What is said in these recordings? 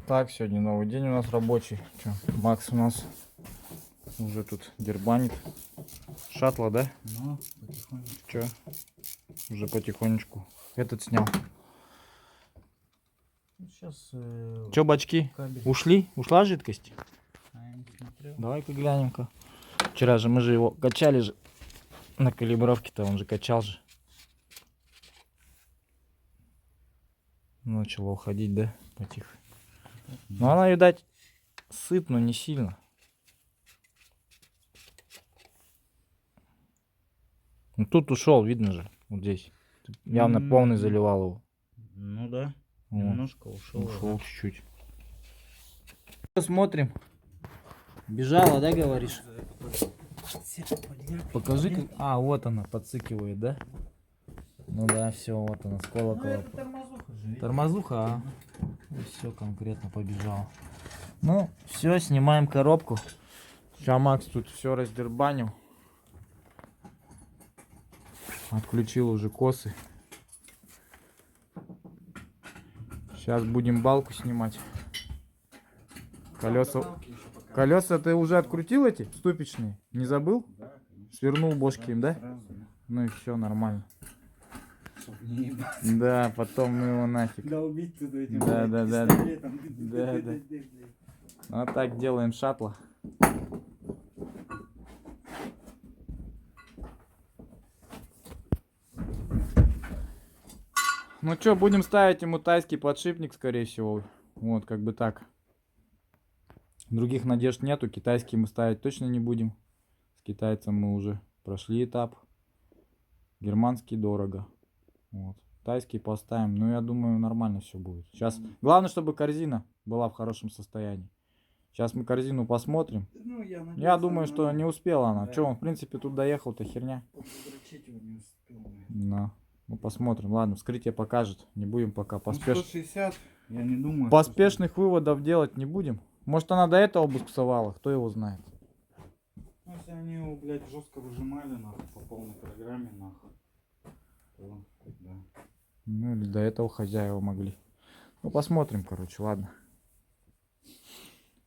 Так, сегодня новый день у нас рабочий. Чё, Макс у нас уже тут дербанит. Шаттла, да? Ну, потихонечку. Че? Уже потихонечку. Этот снял. Сейчас Че, бачки? кабель. Ушли? Ушла жидкость? А я не смотрел. Давай-ка глянем-ка. Вчера же мы же его качали же. На калибровке-то он же качал же. Начало уходить, да? Потихо. Ну она, видать, сыт, но не сильно. Ну тут ушел, видно же. Вот здесь. Явно полный заливал его. Ну да. О, Немножко ушел. ушел чуть-чуть. Смотрим. Бежала, да, говоришь? Покажи, как... А, вот она подсыкивает, да? Ну да, все, вот она, с колокола. Тормозуха же. Тормозуха, а? Все конкретно побежал. Ну, все, снимаем коробку. Сейчас Макс тут все раздербанил. Отключил уже косы. Сейчас будем балку снимать. Колеса. Колеса ты уже открутил эти ступичные? Не забыл? Да, Свернул бошки им, да? сразу, да. Ну и все нормально. Чтоб не ебать. Да, потом ну его нафиг. Долбить туда этим Да, блядь, да, да. пистолетом. Да, да. Вот так делаем шаттла. Ну что, будем ставить ему тайский подшипник, скорее всего. Вот, как бы так. Других надежд нету. Китайский мы ставить точно не будем. С китайцем мы уже прошли этап. Германский дорого. Вот. Тайский поставим. Ну, я думаю, нормально все будет. Сейчас. Главное, чтобы корзина была в хорошем состоянии. Сейчас мы корзину посмотрим. Ну, Я думаю, что не успела она. Да. Че, он, в принципе, тут доехал-то херня. Подрочить его не успел. Да. Ну, посмотрим. Ладно, вскрытие покажет. Не будем пока поспешно. 160, я не думаю. Поспешных выводов делать не будем. Может, она до этого буксовала, кто его знает. Ну, если они его, блядь, жестко выжимали, нахуй, по полной программе, нахуй, то, да. Ну, или до этого хозяева могли. Ну, посмотрим, короче, ладно.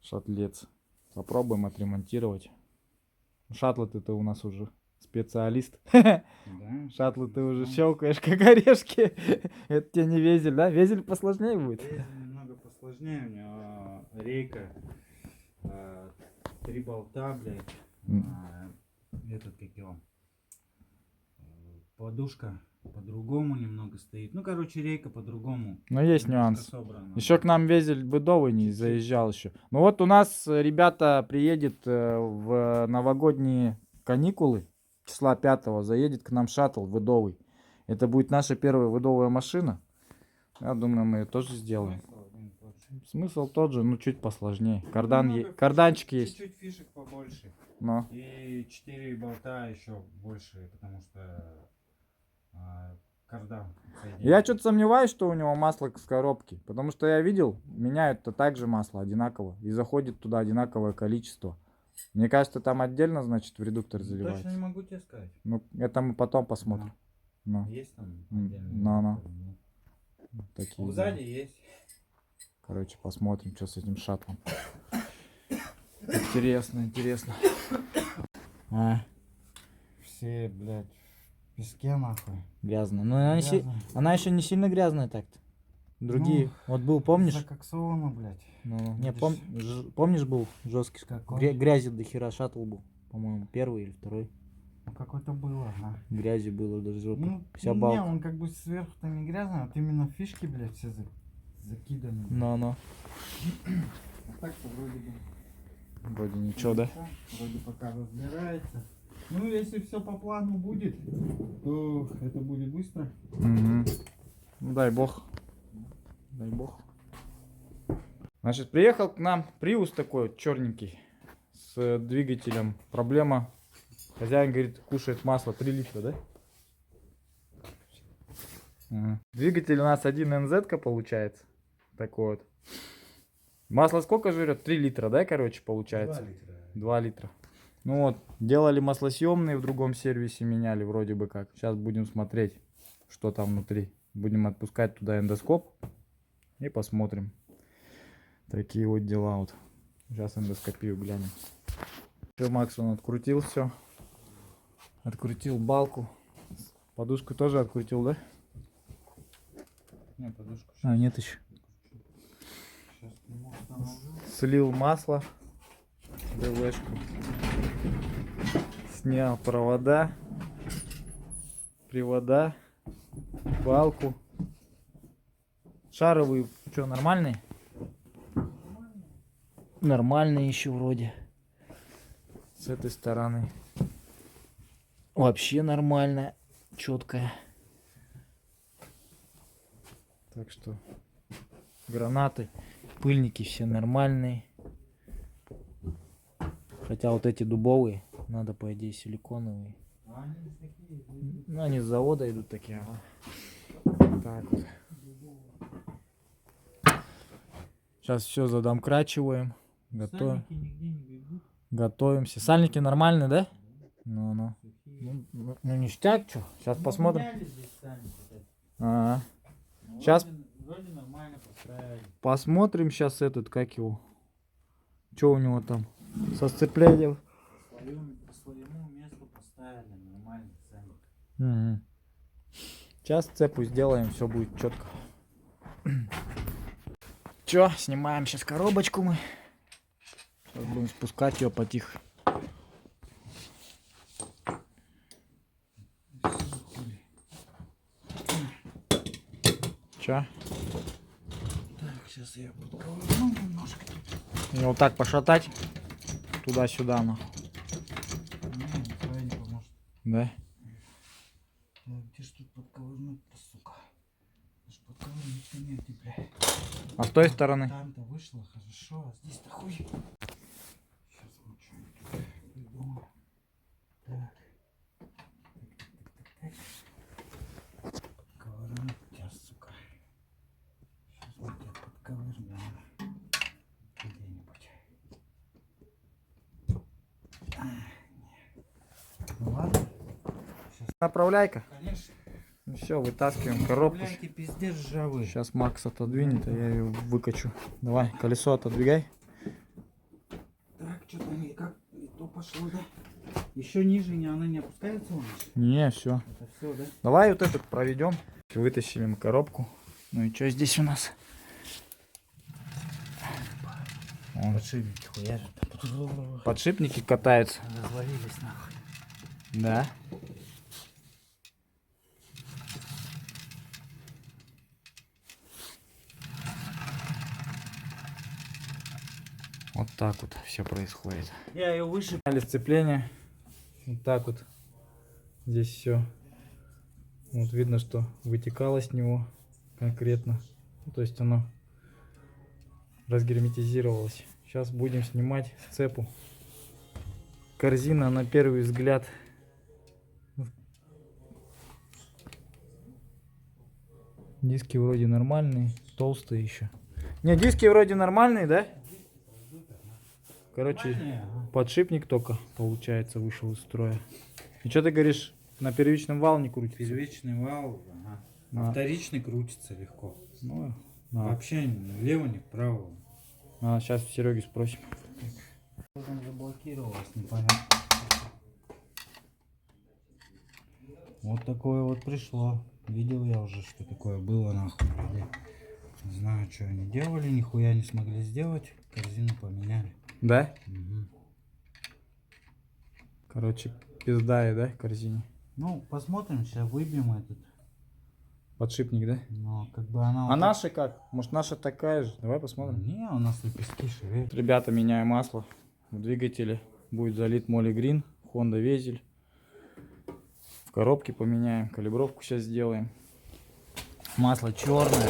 Шатлец. Попробуем отремонтировать. Шаттлы ты у нас уже специалист. Да. Шаттлы ты уже щелкаешь, как орешки. Это тебе не везель, да? Везель посложнее будет? Везель немного посложнее, у меня рейка, 3 болта, блядь, этот, как его, подушка по-другому немного стоит. Ну, короче, рейка по-другому. Но есть нюанс. Еще к нам везель быдовый не заезжал еще. Ну вот у нас ребята приедет в новогодние каникулы числа 5 заедет к нам шаттл выдовый. Это будет наша первая выдовая машина. Я думаю, мы ее тоже сделаем. Смысл тот же, ну чуть посложнее. Карданчик есть. Чуть-чуть фишек побольше. Но. И 4 болта еще больше, потому что кардан. Я что-то сомневаюсь, что у него масло с коробки. Потому что я видел, меняют-то также масло одинаково. И заходит туда одинаковое количество. Мне кажется, там отдельно, значит, в редуктор заливается. Точно не могу тебе сказать. Ну, это мы потом посмотрим. Ну. Есть там отдельно? Ну. Такие. Сзади есть. Короче, посмотрим, что с этим шаттлом. Интересно, интересно. Все, блядь, в песке, нахуй. Грязно. Но она еще не сильно грязная так-то. Другие. Вот был, помнишь? Закоксовано, блядь. Ну, не, помнишь, был жесткий. Грязи до хера шаттл был. По-моему, первый или второй. Ну, какой-то было, ага. Грязи было даже жопа. Ну, вся не, балка. он как бы сверху-то не грязный, вот именно фишки, блядь, все закиданы. Ну. А так-то вроде бы. Вроде ничего, да? Вроде пока разбирается. Ну, если все по плану будет, то это будет быстро. Угу. Ну, дай бог. Дай бог. Значит, приехал к нам Prius такой черненький. С двигателем. Проблема. Хозяин говорит, кушает масло 3 литра, да? Ага. Двигатель у нас 1 НЗ получается. Такой вот. Масло сколько жрет? 3 литра, да, короче, получается? 2 литра. 2 литра. Ну вот, делали маслосъемные в другом сервисе, меняли вроде бы как. Сейчас будем смотреть, что там внутри. Будем отпускать туда эндоскоп и посмотрим. Такие вот дела вот. Сейчас эндоскопию глянем. Все, Макс, он открутил все. Открутил балку. Подушку тоже открутил, да? Не, подушку. А, нет еще. Сейчас ему установлю. Слил масло. ДВшку. Снял провода. Привода. Балку. Шаровые, что, нормальные? Нормальные еще вроде. С этой стороны. Вообще нормально. Четкая. Так что гранаты, пыльники все нормальные. Хотя вот эти дубовые, надо по идее силиконовые. А они такие. Ну, они с завода идут такие. Ага. Так вот. Сейчас все задомкрачиваем. Готовим. Сальники нигде не бегут. Готовимся. Сальники нормальные, да? Ну. Ну, ништяк, что? Сейчас посмотрим. Поменяли здесь сальники, кстати. Ага. Ну, Сейчас вроде нормально поставили. посмотрим сейчас этот, как его. Что у него там со сцеплением. По своему месту поставили нормальный сальник. Угу. Сейчас цепу сделаем, все будет четко. Че, снимаем сейчас коробочку мы. Сейчас будем спускать ее потихо. Че? Так, сейчас я подковырну немножко. И вот так пошатать. Туда-сюда, ну. Не поможет. Да? Так, где ж тут подковырнуть-то, сука? Аж подковырнуть-то негде, блядь. А с той стороны? Там-то вышло хорошо, а здесь-то хуй. Сейчас мы что-нибудь придумаем. Так. Подковырнуть тебя, сука. Сейчас мы тебя подковырнем. Где-нибудь. Ну ладно. Направляйка. Конечно. Ну все, вытаскиваем коробку. Блядь, пиздец ржавый. Сейчас Макс отодвинет, а я ее выкачу. Давай, колесо отодвигай. Так, что-то никак не то пошло, да? Еще ниже она не опускается у нас? Не, все. Это все, да? Давай вот этот проведем. Вытащили мы коробку. Ну и что здесь у нас? Вон, Подшипники хуярят. подшипники катаются. Развалились нахуй. Да. Вот так вот все происходит. Я ее выше. Сняли сцепление. Вот так вот. Здесь все. Вот видно, что вытекало с него конкретно. Ну, то есть оно разгерметизировалось. Сейчас будем снимать цепу. Корзина на первый взгляд. Диски вроде нормальные, толстые еще. Не, диски вроде нормальные, да? Короче, подшипник только, получается, вышел из строя. И что ты говоришь, на первичном вал не крутится? Первичный вал, ага. А. Вторичный крутится легко. Ну, Вообще ни влево, ни вправо. сейчас у Сереги спросим. Он заблокировалось, непонятно. Вот такое вот пришло. Видел я уже, что такое было, нахуй, блядь. Не знаю, что они делали, нихуя не смогли сделать. Корзину поменяли. Да? Угу. Короче, пизда, да, корзине? Ну, посмотрим, сейчас выбьем этот. Подшипник, да? Но как бы она... А наша как? Может, наша такая же? Давай посмотрим. Не, у нас лепестки шевелят. Ребята, меняем масло в двигателе. Будет залит Моли Грин, Honda Везель. В коробке поменяем, калибровку сейчас сделаем. Масло черное.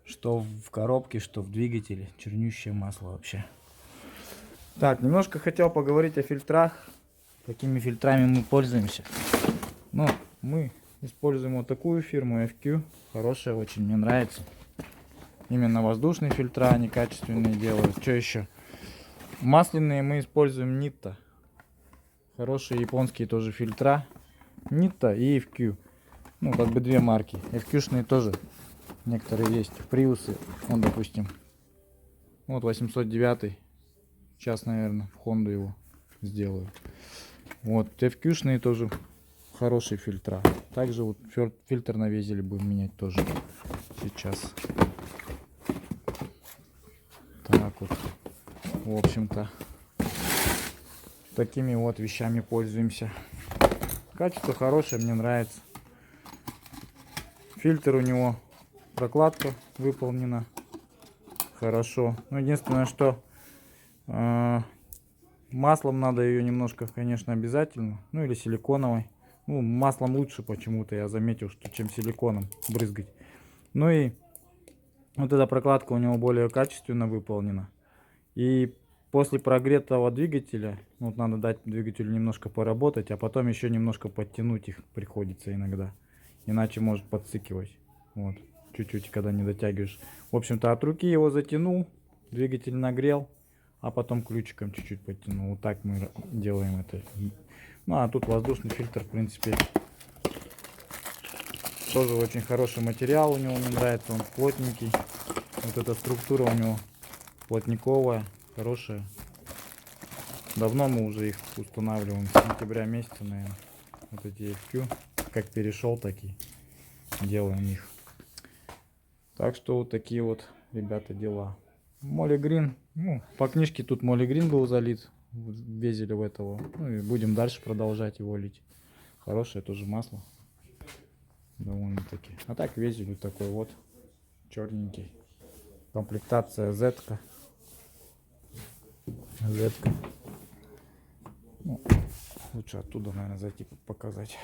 Что в коробке, что в двигателе. Чернющее масло вообще. Так, немножко хотел поговорить о фильтрах. Какими фильтрами мы пользуемся. Ну, мы используем вот такую фирму FQ. Хорошая, очень мне нравится. Именно воздушные фильтра, они качественные делают. Что еще? Масляные мы используем Nitto. Хорошие японские тоже фильтра. Nitto и FQ. Ну, как бы две марки. FQ-шные тоже некоторые есть. Приусы. Вон, допустим. Вот 809. Сейчас, наверное, в Хонду его сделаю. Вот, TFQ-шные тоже хорошие фильтра. Также вот фильтр на везеле будем менять тоже сейчас. Так вот, в общем-то, такими вот вещами пользуемся. Качество хорошее, мне нравится. Фильтр у него, прокладка выполнена хорошо. Но единственное, что маслом надо ее немножко, конечно, обязательно. Ну или силиконовой. Ну, маслом лучше почему-то, я заметил, что чем силиконом брызгать. Ну и вот эта прокладка у него более качественно выполнена. И после прогретого двигателя, вот надо дать двигателю немножко поработать, а потом еще немножко подтянуть их приходится иногда. Иначе может подсыкивать. Вот, чуть-чуть, когда не дотягиваешь. В общем-то, от руки его затянул, двигатель нагрел, а потом ключиком чуть-чуть подтянул. Вот так мы делаем это. Ну, а тут воздушный фильтр, в принципе, тоже очень хороший материал у него, мне нравится, он плотненький. Вот эта структура у него плотниковая, хорошая. Давно мы уже их устанавливаем, с сентября месяца, наверное. Вот эти FQ, как перешел, такие делаем их. Так что вот такие вот, ребята, дела. Моли Грин, ну, по книжке тут Моли Грин был залит, везели в этого. Ну и будем дальше продолжать его лить. Хорошее тоже масло. Довольно-таки. А так везель вот такой вот, черненький. Комплектация Z-ка. Z-ка. Ну, лучше оттуда, наверное, зайти показать.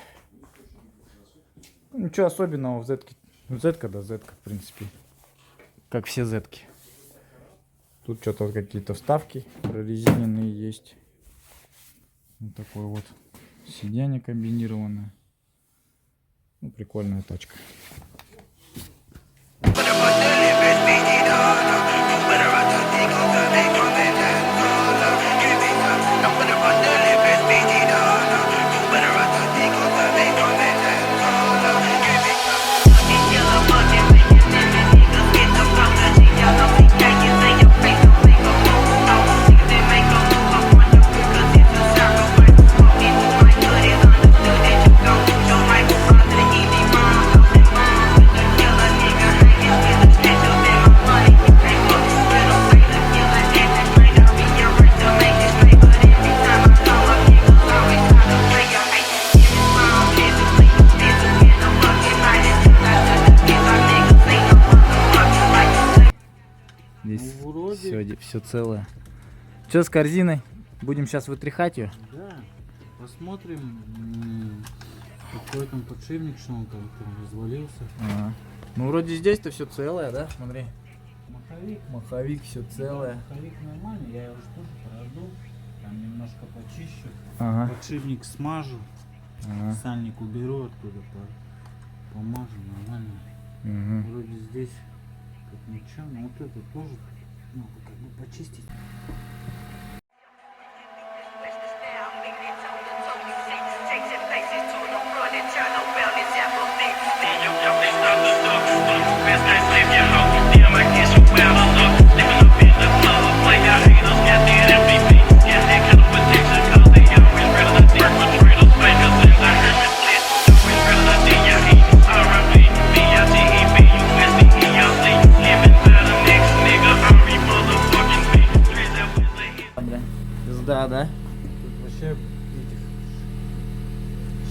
Ну, ничего особенного в Z-ке. Z-ка, да, Z-ка, в принципе. Как все Z-ки. Тут что-то какие-то вставки прорезиненные есть. Вот такое вот сиденье комбинированное. Ну, прикольная тачка. Здесь Ну, вроде. все целое. Что с корзиной? Будем сейчас вытряхать ее? Да, посмотрим, какой там подшипник, что он там развалился. Ага. Ну вроде здесь-то все целое, да? Смотри. Маховик. Маховик все целое. Маховик нормальный, я его же тоже пройду, там немножко почищу. Ага. Подшипник смажу, Ага. сальник уберу оттуда, помажу нормально. Угу. Вроде здесь как ничего, но вот это тоже надо как бы почистить. Пизда, да? Тут вообще этих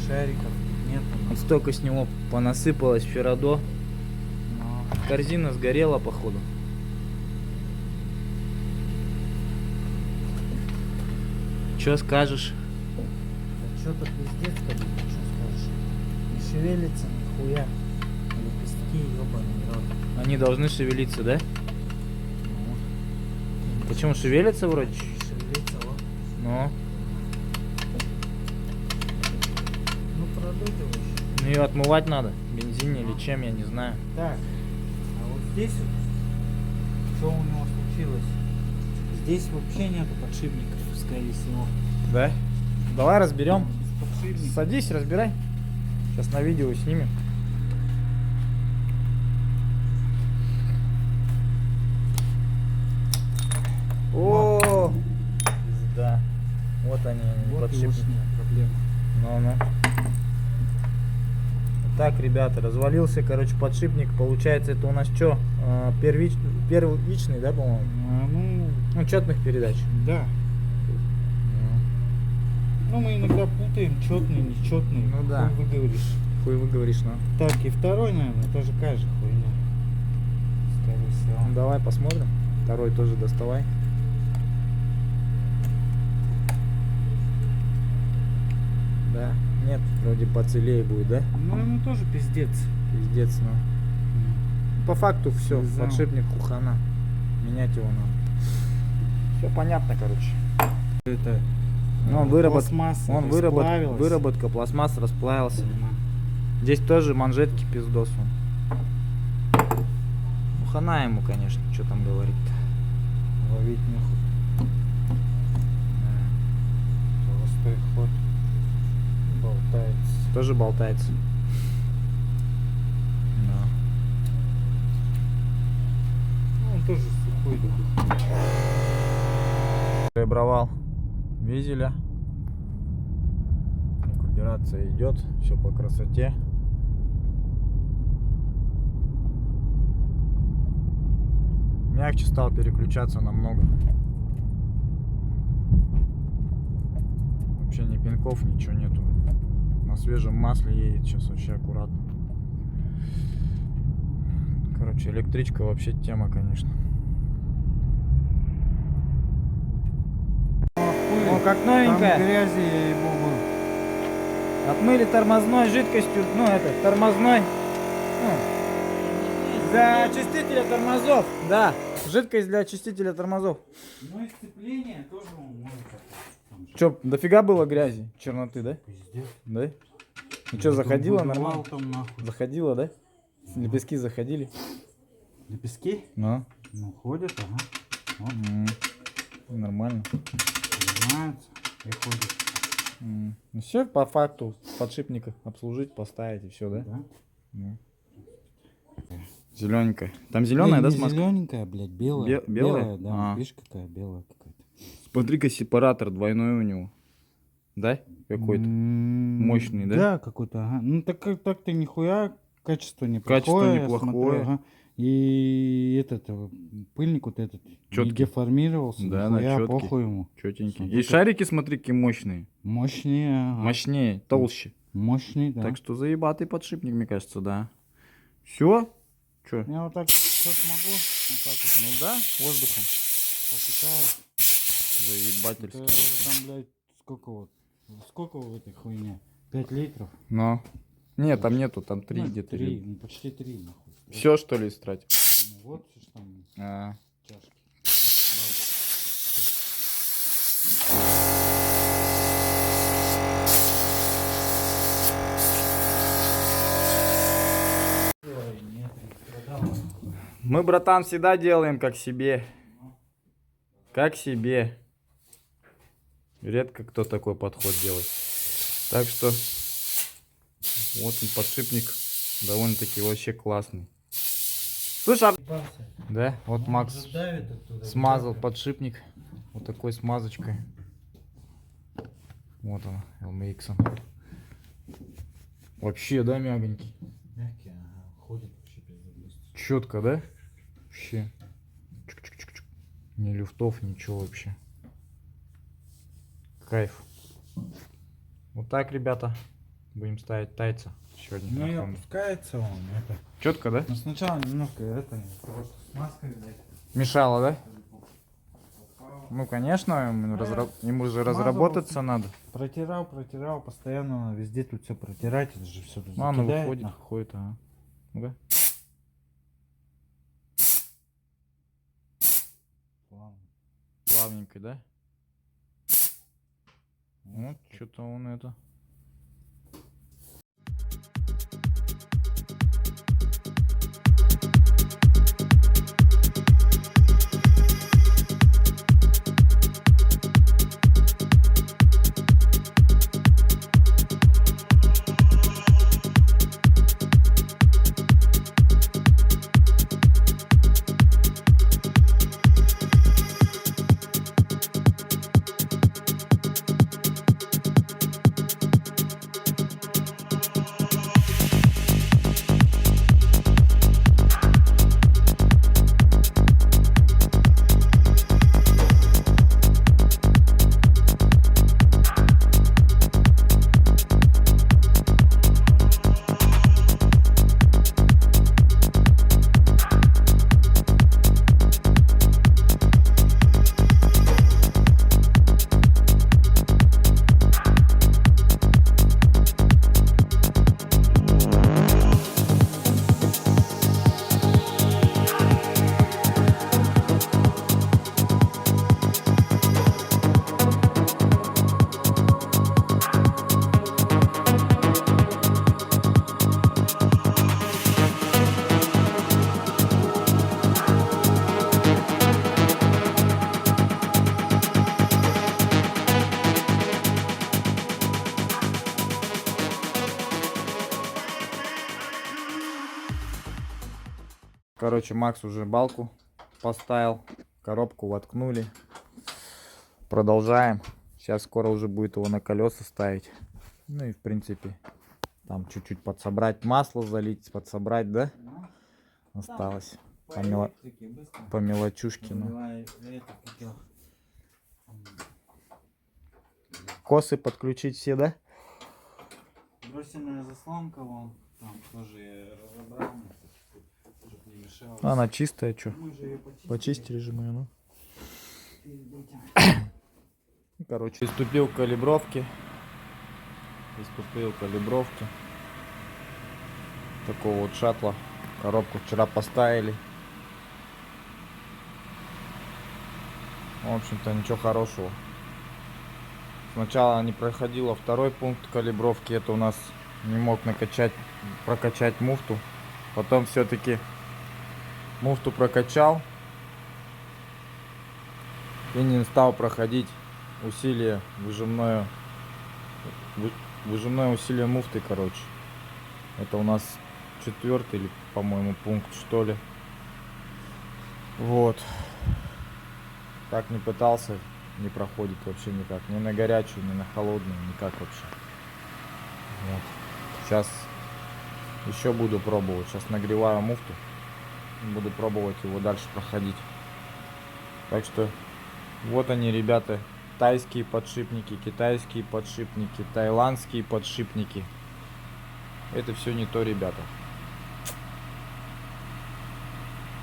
шариков нет. Вот столько с него понасыпалось вчера до. Но Корзина сгорела, походу. Че скажешь? что-то пиздец, как будто, что скажешь. Не шевелится нихуя. Лепестки, ебаный рот. Они должны шевелиться, да? Ну, Почему шевелятся вроде? шевелится, вот. Ну, Ну, продуть его еще. ее отмывать надо. Бензине или чем, я не знаю. Так, а вот здесь вот, что у него случилось? Здесь вообще нету подшипников, скорее всего. Да? Давай разберем. Без подшипников. Садись, разбирай. Сейчас на видео снимем. Вот они, Вот подшипники. лишняя проблема. Ну-ну. Так, ребята, развалился, короче, подшипник. Получается, это у нас что? Первичный, да, по-моему? Ну, четных передач. Да. Ну, мы иногда путаем четный, нечетный. Ну да. Хуй вы говоришь. Хуй вы говоришь, ну. Так, и второй, наверное, тоже такая же хуйня. Скорее всего. Ну, давай посмотрим. Второй тоже доставай. Да. Нет, вроде поцелее будет, да? Ну, ему тоже пиздец. Пиздец, ну. По факту все, Слезал. подшипник хана. Менять его надо. Все понятно, короче. Это Ну, пластмасса расплавилась. выработка, пластмасс расплавился. Да. Здесь тоже манжетки пиздос. Ну, хана ему, конечно, что там говорить-то. Ловить нехуй. Холостой ход. Болтается. Тоже болтается. Да. Ну, он тоже сухой такой. Ребровал визеля. Рекуперация идет, все по красоте. Мягче стал переключаться намного. Вообще ни пинков, ничего нету. На свежем масле едет сейчас вообще аккуратно. Короче, электричка вообще тема, конечно. О, как Там новенькая. грязи, я ебу. Отмыли тормозной жидкостью, ну это, тормозной. Для очистителя тормозов, да. Жидкость для очистителя тормозов. Ну и сцепление тоже он может. Че, дофига было грязи, черноты, да? Пиздец. Да? Ну что, заходило Выдувал нормально? там нахуй. Заходило, да? Лепестки заходили? Лепестки? Ну, Ну, ходят, ага. Вот, нормально. поднимаются и ходят. Ну все, по факту, подшипник обслужить, поставить и все, да? Да? Зелененькая. Там зеленая, да, смазка? Зелененькая, блядь, белая. Белая? да. А. Видишь, какая белая какая-то. Смотри-ка, сепаратор двойной у него. Да? Какой-то. Мощный, да? Да, какой-то, ага. Ну, так-то нихуя качество неплохое. Качество я неплохое. смотрю, ага. И этот пыльник вот этот не Чёткий. деформировался. Да, нихуя, чёткий. похуй ему. Четенький. Смотри, И шарики, смотри, какие мощные. Мощнее, ага. Мощнее, толще. Мощный, да. Так что заебатый подшипник, мне кажется, да. Все? Че? Я вот так как могу, вот так вот, Ну да, воздухом. попытаюсь. Это Заебательский. уже там, блядь, сколько в этой хуйне? 5 литров? Но. Нет, там нету, там 3 Ну, где-то. 3, ну почти 3, нахуй. Все, что ли, истратил? Ну вот, что ж там А, чашки. Ой, нет, не страдал. мы, братан, всегда делаем как себе. Как себе. Редко кто такой подход делает. Так что вот он, подшипник довольно-таки вообще классный. Слушай, да, вот Макс Давит оттуда. смазал подшипник вот такой смазочкой. Вот он, LMX. Вообще, да, мягонький. Мягкий, ага, ходит вообще пиздец. Четко, да? Вообще. Чик-чик-чик-чик. Ни люфтов, ничего вообще. Кайф. Вот так, ребята, будем ставить тайца сегодня. Ну и опускается он, это. Четко, да? Ну сначала немножко это, просто смазкой, блядь. Мешало, да? Ну, конечно, ему же разработаться надо. Протирал, постоянно везде тут все протирать, это же все тут Ну, оно закидает, выходит, нахуй. выходит, ага. Ну-ка. Ладно. Плавненько, да? Вот, что-то он это... короче, Макс уже балку поставил, коробку воткнули. Продолжаем. Сейчас скоро уже будет его на колеса ставить. Ну и в принципе там чуть-чуть подсобрать, масло залить, подсобрать, да? Осталось. По мелочушке. Ну. Косы подключить все, да? Бросенная заслонка вон, там тоже я разобрал, чтобы не мешалось. Она чистая, что? Мы же ее почистили. Почистили же мы ее, ну. Перед этим. Короче, приступил к калибровке. Такого вот шаттла. Коробку вчера поставили. В общем-то, ничего хорошего. Сначала не проходило второй пункт калибровки. Это у нас не мог прокачать муфту. Потом все-таки муфту прокачал. И не стал проходить усилие выжимное усилие муфты, короче. Это у нас 4-й или, по-моему, пункт, что ли. Вот. Как не пытался, не проходит вообще никак. Ни на горячую, ни на холодную, никак вообще. Вот. Сейчас еще буду пробовать. Сейчас нагреваю муфту. Буду пробовать его дальше проходить. Так что вот они, ребята. Тайские подшипники, китайские подшипники, таиландские подшипники. Это все не то, ребята.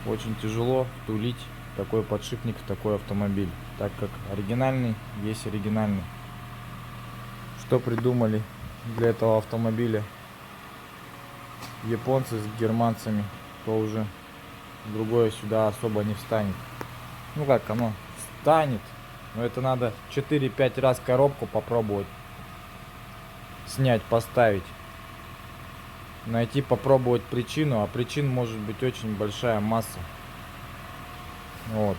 Очень тяжело втулить такой подшипник в такой автомобиль, так как оригинальный есть оригинальный. Что придумали для этого автомобиля японцы с германцами, то уже другое сюда особо не встанет. Ну как, оно встанет, но это надо 4-5 раз коробку попробовать снять, поставить, найти, попробовать причину, а причин может быть очень большая масса. Вот.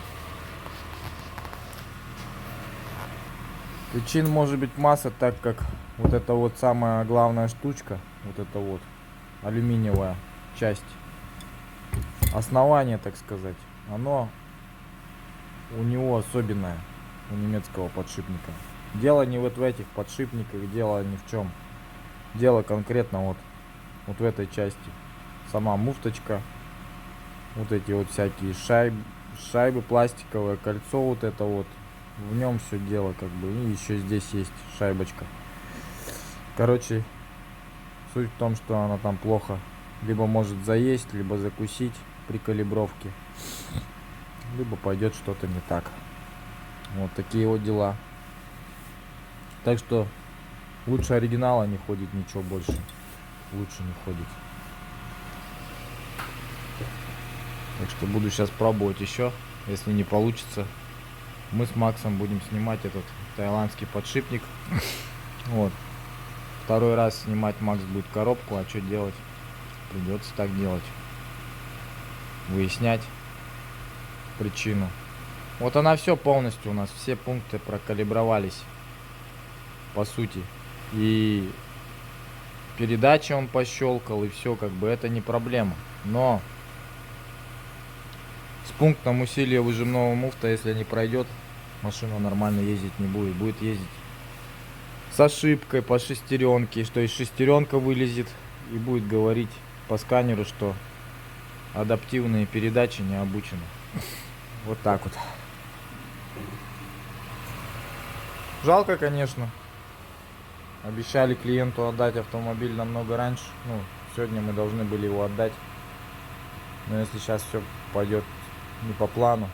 Причин может быть масса, так как вот эта вот самая главная штучка, вот эта вот алюминиевая часть, основание, так сказать, оно у него особенное, у немецкого подшипника. Дело не вот в этих подшипниках, дело ни в чем. Дело конкретно вот в этой части. Сама муфточка, вот эти вот всякие шайбы пластиковое, кольцо вот это вот. В нем все дело как бы. И еще здесь есть шайбочка. Короче, суть в том, что она там плохо либо может заесть, либо закусить при калибровке, либо пойдет что-то не так. Вот такие вот дела. Так что лучше оригинала не ходит, ничего больше. Лучше не ходит. Так что буду сейчас пробовать еще. Если не получится, мы с Максом будем снимать этот таиландский подшипник. Вот. Второй раз снимать Макс будет коробку, а что делать? Придется так делать. Выяснять причину. Вот она все полностью у нас, все пункты прокалибровались. По сути. И передачи он пощелкал, и все, как бы это не проблема. Но с пунктом усилия выжимного муфта, если не пройдет, машина нормально ездить не будет. Будет ездить с ошибкой по шестеренке, что из шестеренка вылезет, и будет говорить по сканеру, что адаптивные передачи не обучены. Вот так вот. Жалко, конечно. Обещали клиенту отдать автомобиль намного раньше. Ну, сегодня мы должны были его отдать. Но если сейчас все пойдет не по плану,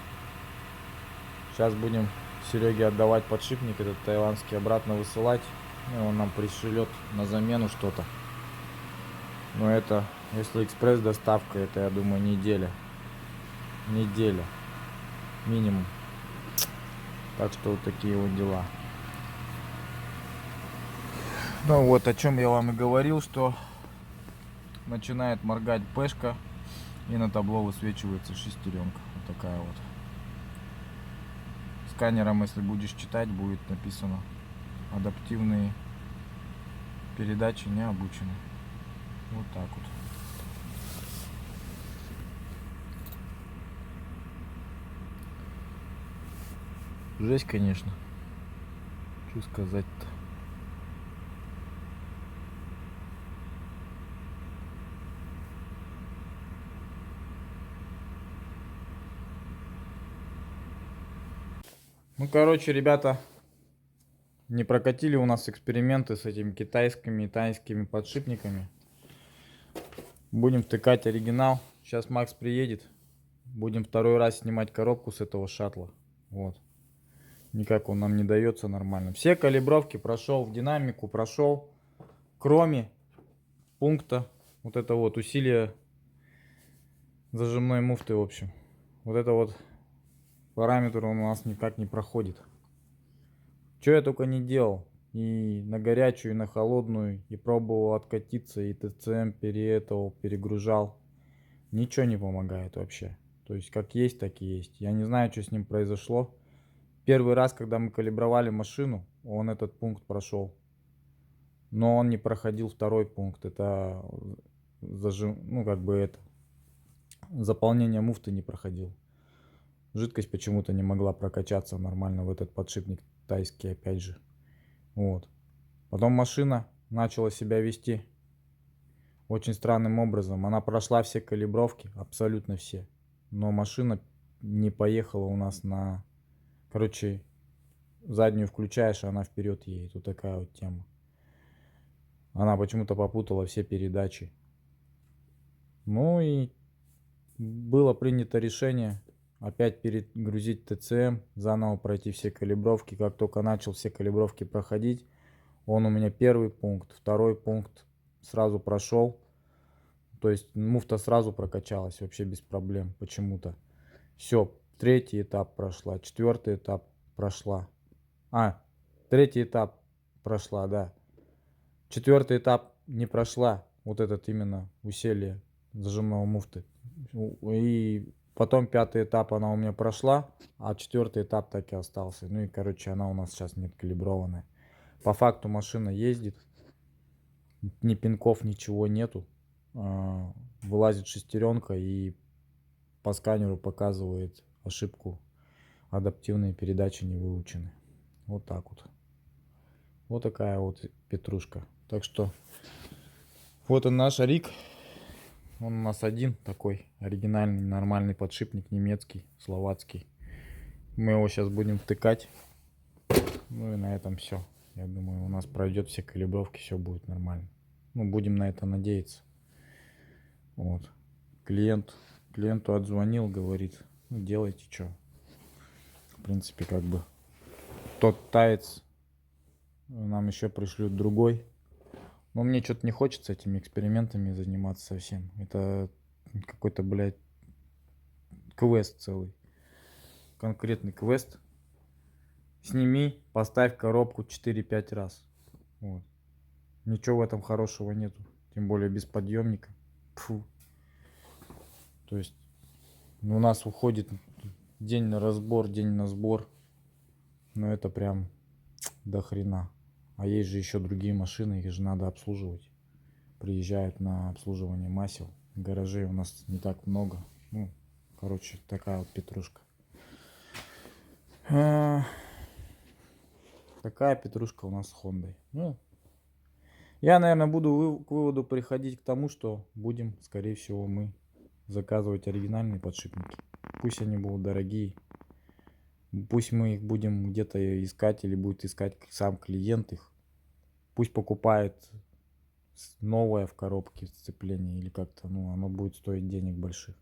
сейчас будем Сереге отдавать подшипник этот таиландский, обратно высылать. И он нам пришлет на замену что-то. Но это, если экспресс доставка, это, я думаю, неделя. Неделя. Минимум. Так что вот такие вот дела. Ну вот о чем я вам и говорил, что начинает моргать пешка, и на табло высвечивается шестеренка. Вот такая вот. Сканером, если будешь читать, будет написано: адаптивные передачи не обучены. Вот так вот. Жесть, конечно. Что сказать-то? Ну, короче, ребята, не прокатили у нас эксперименты с этими китайскими и тайскими подшипниками. Будем втыкать оригинал. Сейчас Макс приедет. Будем второй раз снимать коробку с этого шаттла. Вот. Никак он нам не дается нормально. Все калибровки прошел, в динамику прошел. Кроме пункта вот это вот усилие зажимной муфты, в общем. Вот это вот параметр он у нас никак не проходит. Что я только не делал. И на горячую, и на холодную. И пробовал откатиться, и ТЦМ перегружал. Ничего не помогает вообще. То есть как есть, так и есть. Я не знаю, что с ним произошло. Первый раз, когда мы калибровали машину, он этот пункт прошел. Но он не проходил второй пункт. Это ну как бы это заполнение муфты не проходил. Жидкость почему-то не могла прокачаться нормально в этот подшипник тайский, опять же. Вот. Потом машина начала себя вести очень странным образом. Она прошла все калибровки, абсолютно все. Но машина не поехала у нас на... Короче, заднюю включаешь, а она вперед едет. Вот такая вот тема. Она почему-то попутала все передачи. Ну и было принято решение опять перегрузить ТЦМ, заново пройти все калибровки. Как только начал все калибровки проходить, он у меня первый пункт, второй пункт сразу прошел. То есть муфта сразу прокачалась вообще без проблем почему-то. Все, третий этап прошла, четвертый этап прошла. Третий этап прошла, да. Четвертый этап не прошла. Вот этот именно усилие зажимного муфты. И потом пятый этап она у меня прошла, а четвертый этап так и остался. Ну и короче она у нас сейчас не откалиброванная. По факту машина ездит. Ни пинков, ничего нету. Вылазит шестеренка и по сканеру показывает ошибку. Адаптивные передачи не выучены. Вот так вот. Вот такая вот петрушка. Так что вот он наш Арик. Он у нас один такой оригинальный, нормальный подшипник, немецкий, словацкий. Мы его сейчас будем втыкать. Ну и на этом все. Я думаю, у нас пройдет все калибровки, все будет нормально. Ну, будем на это надеяться. Вот. Клиенту отзвонил, говорит, ну делайте что. В принципе, как бы тот таец нам еще пришлют другой. Но мне что-то не хочется этими экспериментами заниматься совсем. Это какой-то, блядь, квест целый. Конкретный квест. Сними, поставь коробку 4-5 раз. Вот. Ничего в этом хорошего нету. Тем более без подъемника. Фу. То есть у нас уходит день на разбор, день на сбор. Но это прям до хрена. А есть же еще другие машины, их же надо обслуживать. Приезжают на обслуживание масел. Гаражей у нас не так много. Ну, короче, такая вот петрушка. Такая петрушка у нас с Хондой. Ну, я, наверное, буду к выводу приходить к тому, что будем, скорее всего, мы заказывать оригинальные подшипники. Пусть они будут дорогие. Пусть мы их будем где-то искать или будет искать сам клиент их. Пусть покупает новое в коробке сцепление или как-то, ну, оно будет стоить денег больших.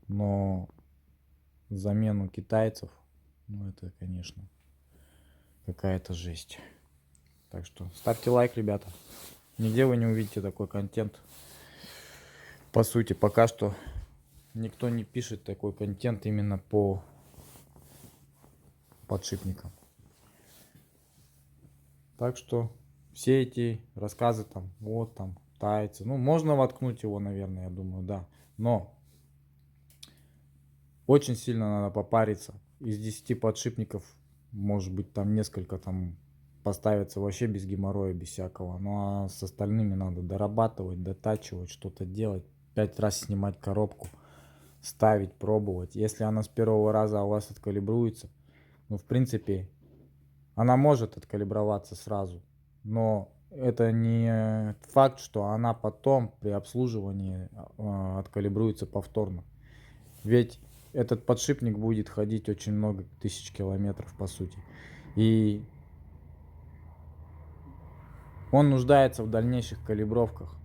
Но замену китайцев, ну, это, конечно, какая-то жесть. Так что ставьте лайк, ребята. Нигде вы не увидите такой контент. По сути, пока что никто не пишет такой контент именно по подшипникам. Так что все эти рассказы там, вот там, тайцы. Ну, можно воткнуть его, наверное, я думаю, да. Но очень сильно надо попариться. Из 10 подшипников, может быть, там несколько там поставится вообще без геморроя, без всякого. Ну, а с остальными надо дорабатывать, дотачивать, что-то делать. 5 раз снимать коробку, ставить, пробовать. Если она с первого раза у вас откалибруется, Ну, в принципе, она может откалиброваться сразу, но это не факт, что она потом при обслуживании откалибруется повторно. Ведь этот подшипник будет ходить очень много тысяч километров, по сути. И он нуждается в дальнейших калибровках.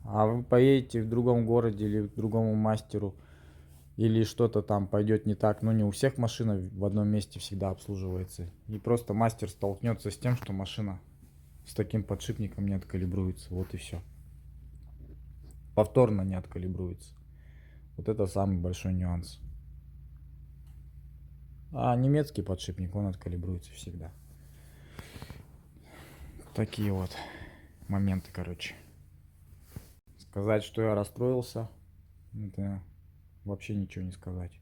А вы поедете в другом городе или к другому мастеру, или что-то там пойдет не так. Ну, не у всех машина в одном месте всегда обслуживается. И просто мастер столкнется с тем, что машина с таким подшипником не откалибруется. Вот и все. Повторно не откалибруется. Вот это самый большой нюанс. А немецкий подшипник, он откалибруется всегда. Такие вот моменты, короче. Сказать, что я расстроился, это вообще ничего не сказать.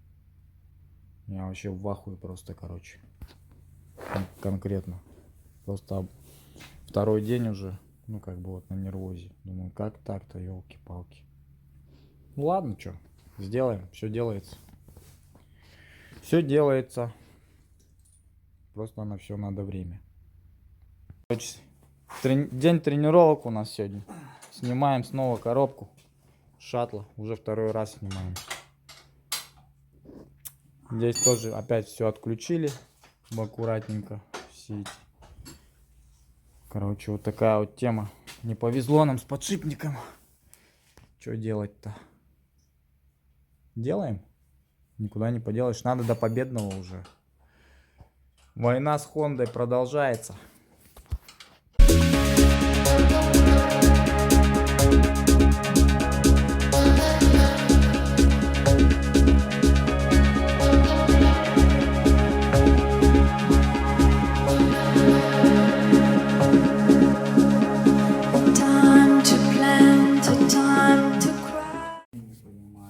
Я вообще в ахуе просто, короче. Конкретно. Просто второй день уже, ну как бы вот на нервозе. Думаю, как так-то, елки-палки. Ну ладно, что, сделаем, все делается. Все делается. Просто на все надо время. Короче, день тренировок у нас сегодня. Снимаем снова коробку шаттла. Уже второй раз снимаем. Здесь тоже опять все отключили. Аккуратненько. Все эти. Короче, вот такая вот тема. Не повезло нам с подшипником. Что делать-то? Делаем. Никуда не поделаешь. Надо до победного уже. Война с Хондой продолжается.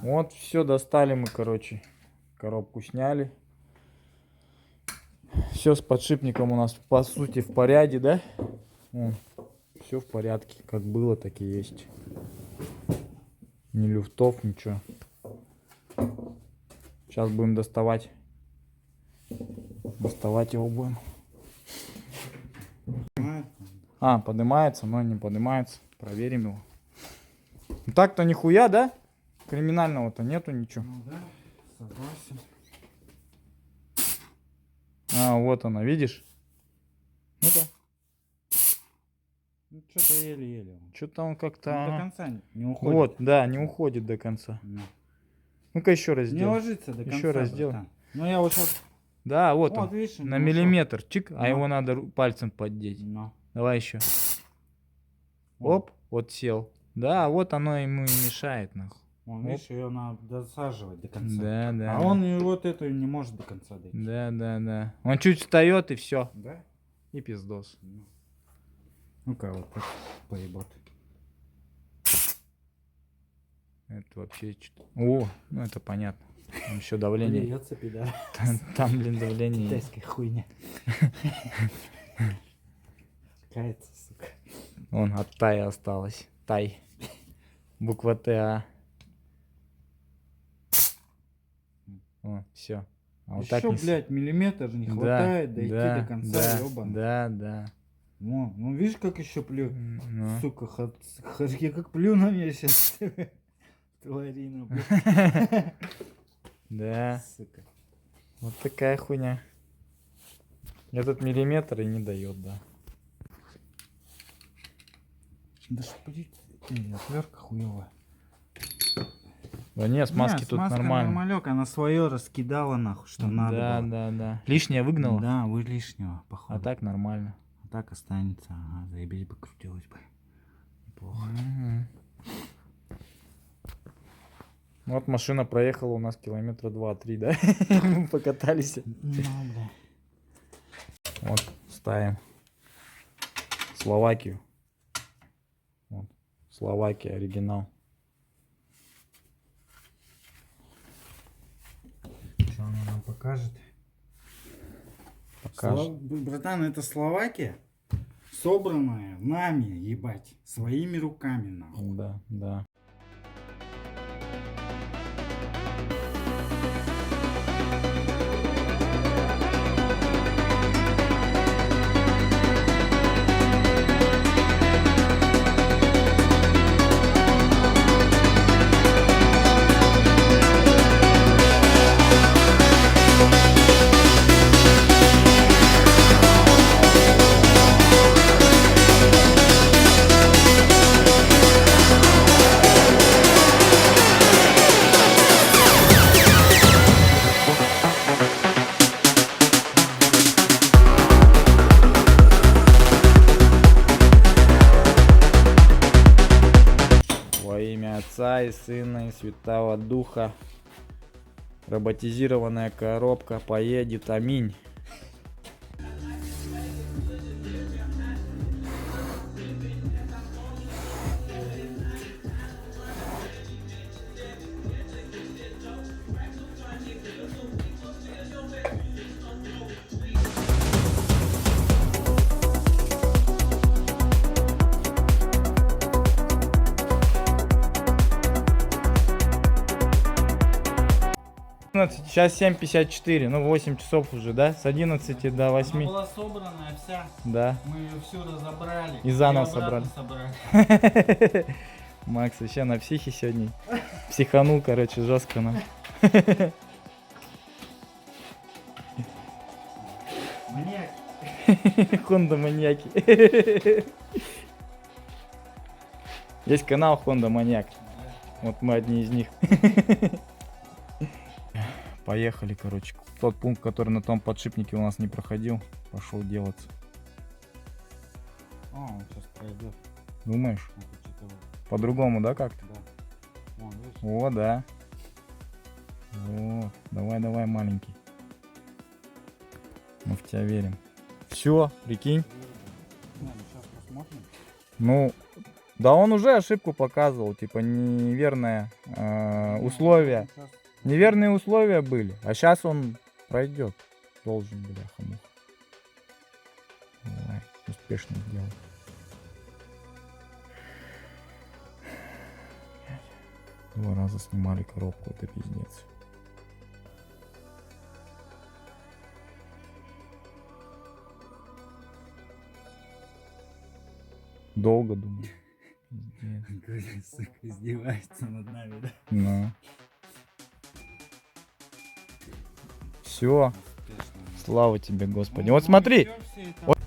Вот, все, достали мы, короче. Коробку сняли. Все с подшипником у нас, по сути, в порядке, да? Все в порядке. Как было, так и есть. Ни люфтов, ничего. Сейчас будем доставать. Доставать его будем. А, поднимается, но не поднимается. Проверим его. Ну, так-то нихуя, да? Криминального-то нету ничего. Ну да, согласен. А, вот она, видишь? Ну-ка. Ну, что-то еле-еле. Что-то он как-то... Ну, до конца не уходит. Вот, да, не уходит до конца. Ну. Ну-ка еще раз Не сделай. ложится до конца. Еще раз сделай. братан. Ну я вот сейчас... Да, вот он. видишь, На не ушел. миллиметр. Чик, а Ну. его надо пальцем поддеть. Ну. Давай еще. Вот. Оп, вот сел. Да, вот оно ему и мешает, нахуй. Вон, видишь, ее надо досаживать до конца. Да, да. А да. он и вот эту не может до конца дойти. Да, да, да. Он чуть встает и все. Да? И пиздос. Ну. Ну-ка, вот так поебот. Это вообще что-то. О, ну это понятно. Там еще давление. Льется, пидор. Там, блин, давление. есть. Китайская хуйня. Кается, сука. Вон от Тая осталось. Тай. Буква Т, А. О, все. А вот Еще, так не... блядь, миллиметр не хватает дойти да, до конца, да, ёбан. да, да. Вон, ну видишь, как еще плю. Ну. Сука, я как плю на меня сейчас. Тварина, блядь. Да, Сука. вот такая хуйня. Этот миллиметр и не дает, да. Да что, отвертка хуевая. Да нет, смазки тут смазка нормально. нормалек, она свое раскидала нахуй, что надо Да, было. да, да. Лишнее выгнала? Да, вы лишнего, походу. А так нормально. А так останется, ага, заебись бы, крутилось бы. Неплохо. Мгм. Вот машина проехала у нас километра 2-3, да? Мы покатались. Ну, бля. Вот, ставим Словакию. Вот. Словакия, оригинал. Что она нам покажет? Покажет. Братан, это Словакия? Собранная нами, ебать, своими руками, нахуй. Да, да. Отца и Сына и Святого Духа. Роботизированная коробка поедет. Аминь. Сейчас 7:54, ну 8 часов уже, да? С 11 до 8. Она была собранная вся. Да. Мы ее всю разобрали. И заново обратно собрали. Макс вообще на психе сегодня. Психанул, короче, жестко нам. Маньяк. Хонда маньяки. Есть канал Хонда Маньяк. Вот мы одни из них. Поехали, короче. Тот пункт, который на том подшипнике у нас не проходил, пошел делаться. О, он сейчас пройдет. Думаешь? Это что-то По-другому, да, как-то? да. Вон, видишь? О, да. Вот. Давай, давай, маленький. Мы в тебя верим. Все, прикинь. Не, ну сейчас посмотрим. Ну, да он уже ошибку показывал. Типа неверное условия. Сейчас Неверные условия были. А сейчас он пройдет. Должен, бляха-муха. Давай, успешно сделал. Два раза снимали коробку, это пиздец. Долго думаю. Пиздец. какой, сука, издевается над нами, да? Ну. Все, Успешно. слава тебе, Господи. Ну, Вот смотри. всё, все это- Вот.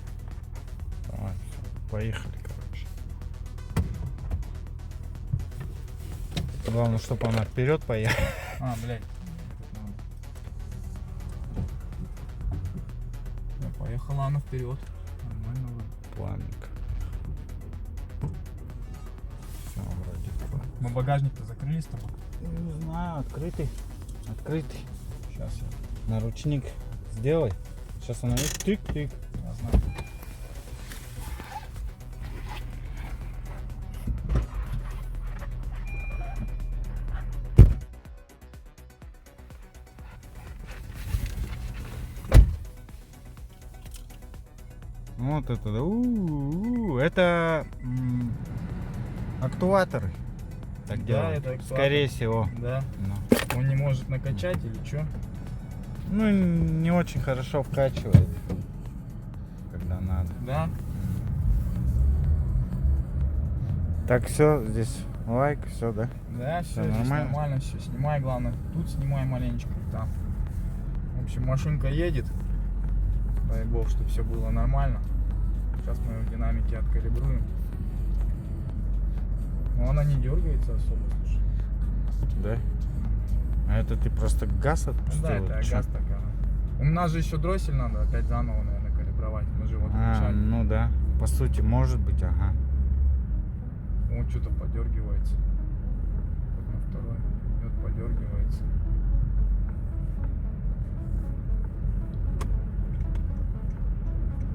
Давай, всё, поехали, короче. Главное, чтобы она вперед поехала. А, блядь. Поехала она вперед. Нормально вроде. Плавненько. Все, вроде такое. Мы багажник-то закрыли с тобой. Не знаю, открытый. Открытый. Сейчас я. Наручник сделай. Сейчас она есть. Тык-тык. Я знаю. Вот это, да. Это актуаторы. Так Да, делают. это актуатор. Скорее всего. Да. Ну. Он не может накачать или что? Ну, не очень хорошо вкачивает, когда надо. Да. Так, все, здесь лайк, все, да? Да, Всё все нормально? нормально, все. Снимай, главное. Тут снимай маленечко и там. В общем, машинка едет. Дай бог, чтобы все было нормально. Сейчас мы в динамике откалибруем. Но она не дергается особо, слушай. Да. А это ты просто газ отпустил? Ну да, это или чё? газ такая. У нас же еще дроссель надо опять заново, наверное, калибровать. Мы же его А, отключали. ну да. По сути, может быть, ага. Он что-то подергивается. Вот на второй. Вот подергивается.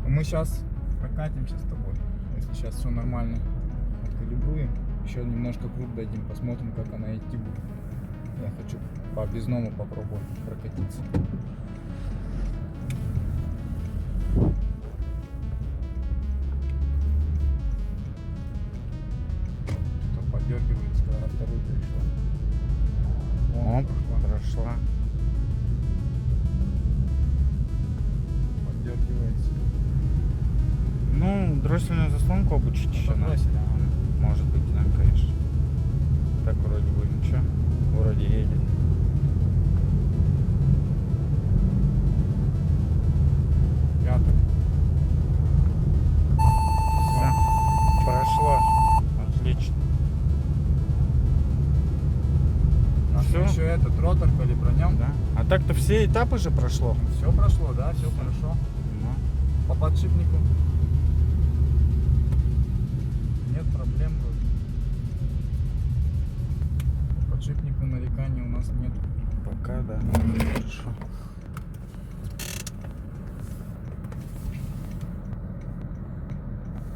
Мы сейчас прокатимся с тобой. Если сейчас все нормально откалибруем, еще немножко круг дадим, посмотрим, как она идти будет. Я хочу по объездному попробовать прокатиться. Что подергивается, когда на вторую пришла. Оп, пошла. прошла. Подергивается. Ну, дроссельную заслонку обучить еще надо. Дроссель, Может быть, да, конечно. Так вроде бы ничего. Вроде едет. Пятый. Все. Прошло. Отлично. Всё? Еще этот ротор калибранем. Да. А так-то все этапы же прошло. Все прошло, да, все хорошо. Ну. По подшипнику нет проблем. Вроде. принципе, нареканий у нас нет. Пока, да. Хорошо.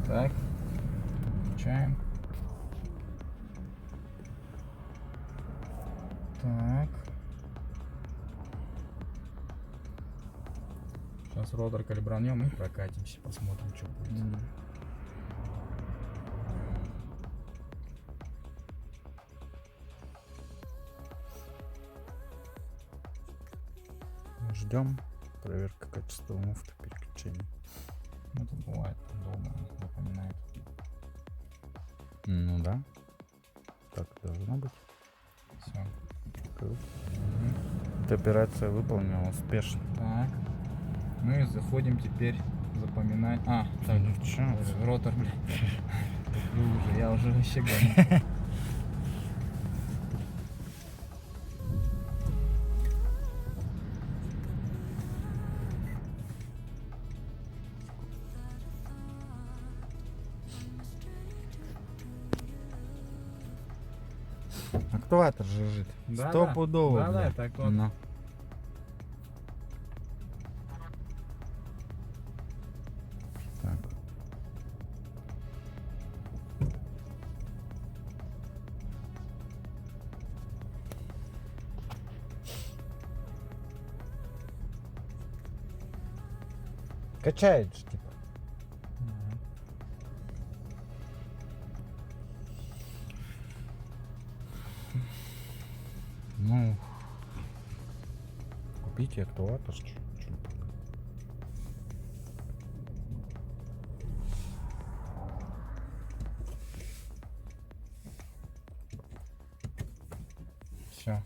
Так, включаем. Так. Сейчас ротор калибранем и прокатимся, посмотрим, что будет. Ждем. Проверка качества муфты, переключения. Ну, это бывает долго, напоминает. Ну да. Так должно быть. Все. Эта операция выполнена успешно. Так. Ну и заходим теперь запоминать. А, так, Ну чё? ротор, блядь. Туплю уже, я уже вообще гоню. Актуатор же лежит. Да, Стопудово. да, блядь. это актуатор. Ну. Так. Качает же, типа. Ну, купите актуатор. Чё. Все.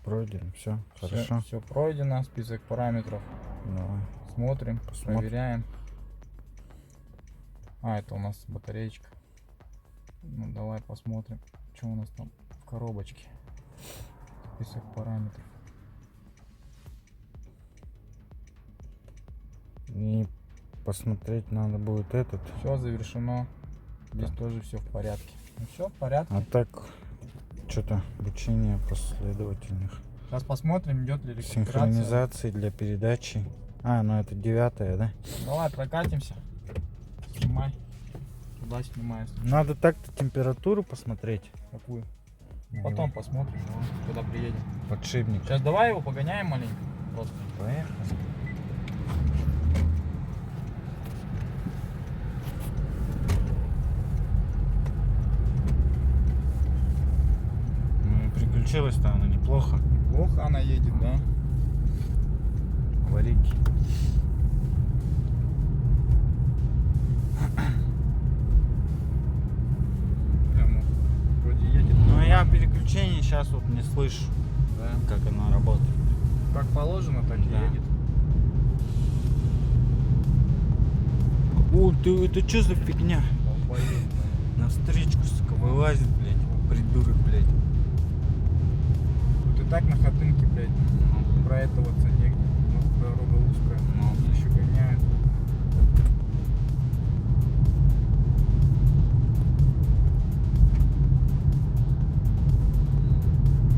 Пройдем, все, хорошо. Все пройдено, список параметров. Давай. Смотрим, Посмотрим. проверяем. А, это у нас батареечка. Ну давай посмотрим, что у нас там в коробочке. Список параметров. И посмотреть надо будет этот. Все завершено. Здесь Да. тоже все в порядке. Ну все в порядке. А так, что-то обучение последовательных. Сейчас посмотрим, идет ли рекуперация. Синхронизации для передачи. А, ну это 9, да? Давай прокатимся. Снимай. Туда снимай. если что. Надо так-то температуру посмотреть. Какую? Потом посмотрим, когда приедем. Подшипник. Сейчас давай его погоняем маленько. Просто. Поехали. Ну и приключилась-то она неплохо. Плохо она едет, да? Аварийки. Прям вроде едет. Ну я переключение сейчас вот не слышу, Да. как она работает. Как положено, так и Да. едет. О, ты это что за фигня? Долбоёб, На встречку, сука, вылазит, блядь. Придурок, блядь. Вот и так на ходынке, блядь, про этого негде. Ну, дорога узкая. Ну. Еще гоняют.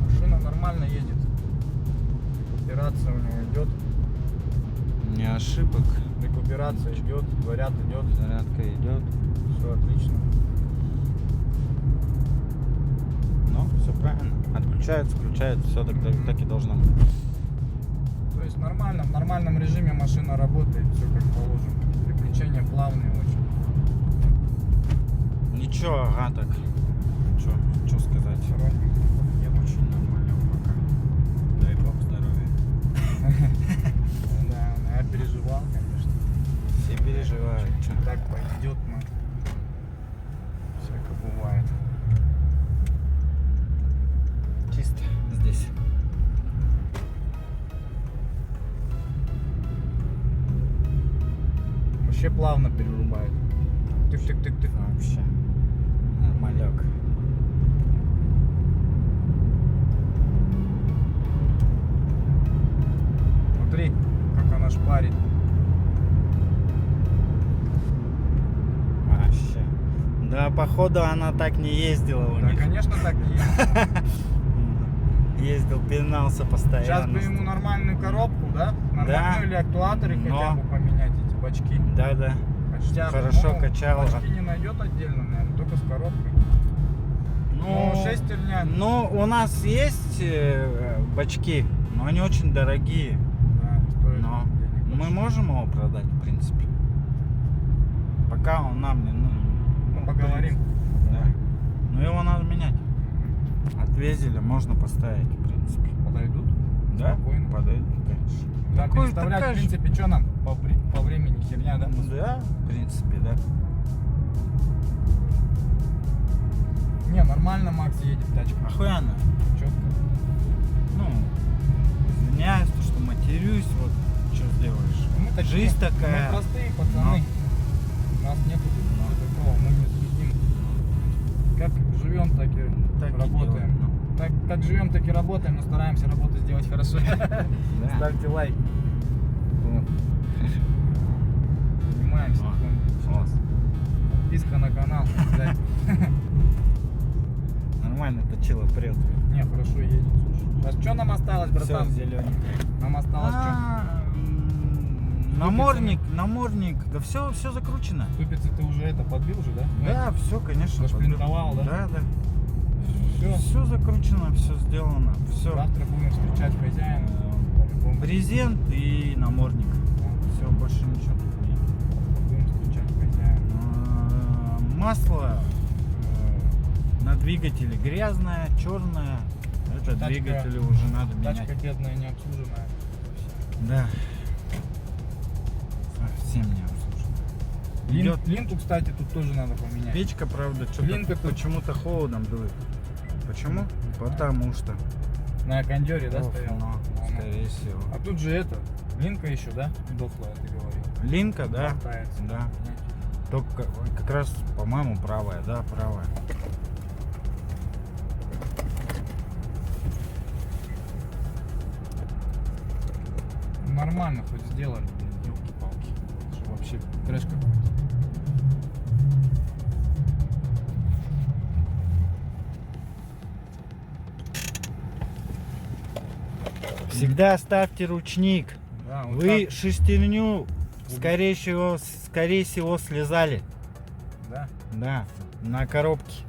Машина нормально едет. Рекуперация у нее идет. Не ошибок. Рекуперация идет, заряд идет. Зарядка идет. Все отлично. Ну, все правильно. Отключается, включается, все так и должно быть. То есть нормально, в нормальном режиме машина работает, все как положено. Переключения плавные очень. Ничего, ага, так. Что сказать? Сторонников нет. Очень нормально пока. Дай бог здоровья. Да, я переживал, конечно. Все переживают. Чё? Так пойдет, но всяко бывает. Чисто здесь. Вообще плавно перерубает. Тык-тык-тык-тык. Вообще. Нормалек. Смотри, как она шпарит. Вообще. Да, походу она так не ездила у Да, них. конечно, так и есть. Ездил, пинался постоянно. Сейчас бы ему нормальную коробку, да? Нормальную или актуаторы Но- хотя бы поменять эти бачки. Да. Хотя бы, Хорошо ну, качало. Бачки не найдет отдельно, наверное, только с коробкой. Ну, Ну, шестерня. Ну, у нас есть бачки, но они очень дорогие. Да, стоит Но денег мы больше. можем его продать, в принципе. Пока он нам не нужен. Ну, поговорим. Да. Но его надо менять. От Везеля можно поставить, в принципе. Подойдут? Да? Спокойно. Подойдет, конечно. Там Такой- переставлять, такая в же- принципе, что нам по времени херня, да? Да, в принципе, да. Не, нормально Макс едет тачка. Охуенно. Четко. Ну, извиняюсь, то, что матерюсь, вот, что сделаешь. Мы такие, Жизнь такая. Мы простые пацаны. У нас нету такого, мы не следим. Как живем, так и Так и работаем. делаем, ну. Так как живем, так и работаем, но стараемся работу сделать хорошо. Да. Ставьте лайк. Вот. Занимаемся. Вот. Сейчас. Подписка на канал. Да. Нормально, точило прет. Не, хорошо едет. Сейчас что нам осталось, Все братан? зелененькое. Нам осталось что? Намордник, да все закручено. Ступицы ты уже это подбил же, да? Да, все, конечно. Зашплинтовал, да? Да. Все. Все закручено, все сделано. Все. Завтра будем встречать хозяина. По-любому. Брезент и намордник. Все, больше ничего тут нет. Будем встречать хозяина. Масло на двигателе грязное, черное. Это Тачка- двигатели уже надо менять. Тачка бедная, не обслуженная. Да. Совсем не обслужено. Идет Линту, кстати, тут тоже надо поменять. печка, правда, что-то Линка тут- почему-то холодом дует. Почему? Потому что. На кондере, да, Ох, стоял? ну, Ну, скорее всего. А тут же это, линка еще, да? Дохлая, ты говорил. Линка, да? Болтается. Да. Только как раз, по-моему, правая, да, правая. Нормально хоть сделали, елки-палки. Что вообще трэш какой-то. Всегда ставьте ручник. Да, вот Вы так, шестерню, скорее всего, слезали. да? Да, на коробке.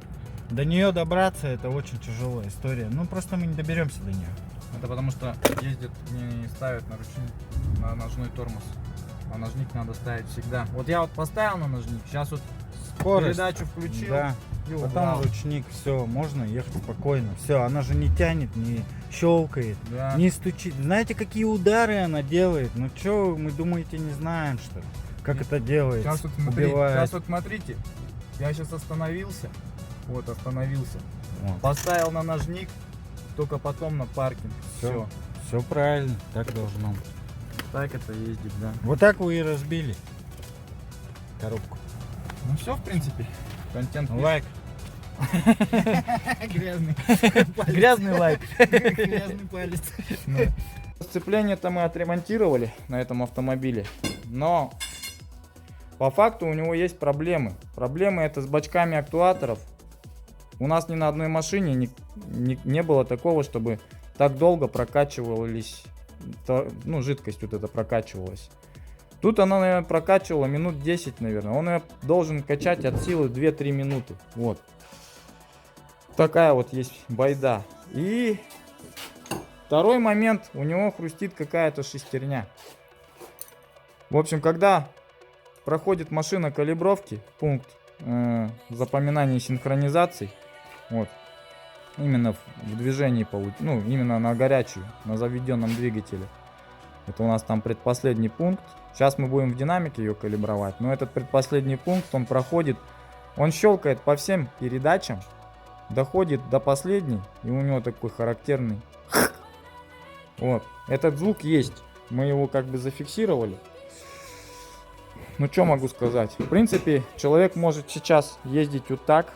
До нее добраться это очень тяжелая история. Ну просто мы не доберемся до нее. Это потому что ездят, не ставят на ручник, на ножной тормоз. А ножник надо ставить всегда. Вот я вот поставил на ножник, сейчас вот Скорость. передачу включил. Да. и Потом убрал. ручник, все, можно ехать спокойно. Все, она же не тянет, не щелкает, Да. не стучит. Знаете, какие удары она делает? Ну что, мы думаете, не знаем, что ли? Как Нет. это делается? Сейчас вот, смотри, Убивает. сейчас вот смотрите, я сейчас остановился, вот остановился, Вот. поставил на ножник, только потом на паркинг. Все. Все. Все правильно, так должно быть. Так это ездит, да. Вот так вы и разбили коробку. Ну все, в принципе. Контент Лайк. грязный. Грязный лайк. Грязный палец. Сцепление-то мы отремонтировали на этом автомобиле, но по факту у него есть проблемы. Проблемы это с бачками актуаторов. У нас ни на одной машине не было такого, чтобы так долго прокачивались, ну, жидкость вот эта прокачивалась. Тут она, наверное, прокачивала минут 10, наверное. Он ее должен качать от силы 2-3 минуты. Вот. Такая вот есть байда. И второй момент, у него хрустит какая-то шестерня. В общем, когда проходит машина калибровки, пункт запоминания синхронизаций, вот, именно в движении, ну, именно на горячую, на заведенном двигателе. Это у нас там предпоследний пункт. Сейчас мы будем в динамике ее калибровать, но этот предпоследний пункт, он проходит, он щелкает по всем передачам, доходит до последней, и у него такой характерный. Вот, этот звук есть, мы его как бы зафиксировали. Ну, что могу сказать? В принципе, человек может сейчас ездить вот так.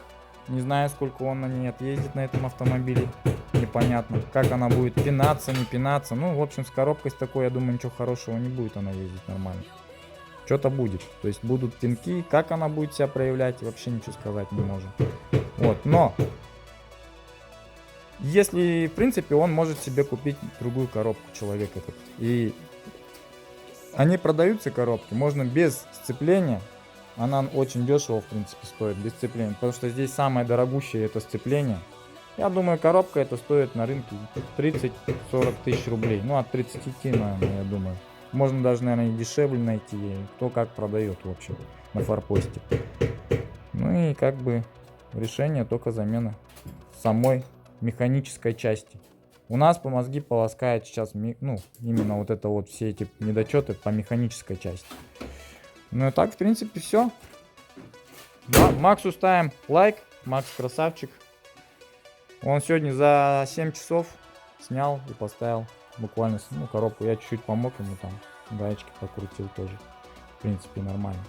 Не знаю, сколько он на ней отъездит на этом автомобиле. Непонятно, как она будет пинаться, не пинаться. Ну, в общем, с коробкой с такой, я думаю, ничего хорошего не будет она ездить нормально. Что-то будет. То есть будут пинки. Как она будет себя проявлять, вообще ничего сказать не можем. Вот, но если, в принципе, он может себе купить другую коробку, человек этот. И они продаются, коробки, можно без сцепления. Она очень дешево, в принципе, стоит, без сцепления. Потому что здесь самое дорогущее это сцепление. Я думаю, коробка это стоит на рынке 30-40 тысяч рублей. Ну, от 30, наверное, я думаю. Можно даже, наверное, и дешевле найти. Кто как продает, в общем, на форпосте. Ну и как бы решение только замена самой механической части. У нас по мозги полоскает сейчас, ну, именно вот это вот все эти недочеты по механической части. Ну и так, в принципе, все. Максу ставим лайк. Макс красавчик. Он сегодня за 7 часов снял и поставил буквально, ну, коробку. Я чуть-чуть помог ему там, гаечки покрутил тоже. В принципе, нормально.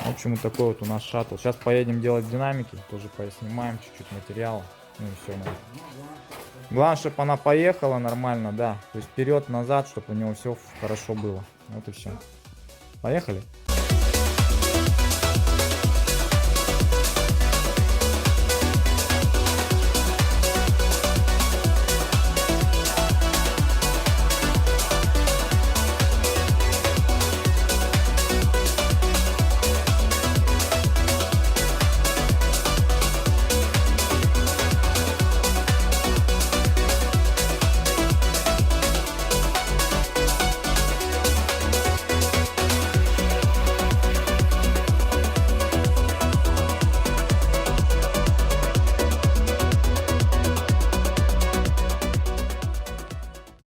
В общем, вот такой вот у нас шаттл. Сейчас поедем делать динамики, тоже поснимаем чуть-чуть материала. Ну и все. Главное, чтобы она поехала нормально, да. То есть вперед-назад, чтобы у него все хорошо было. Вот и все. Поехали.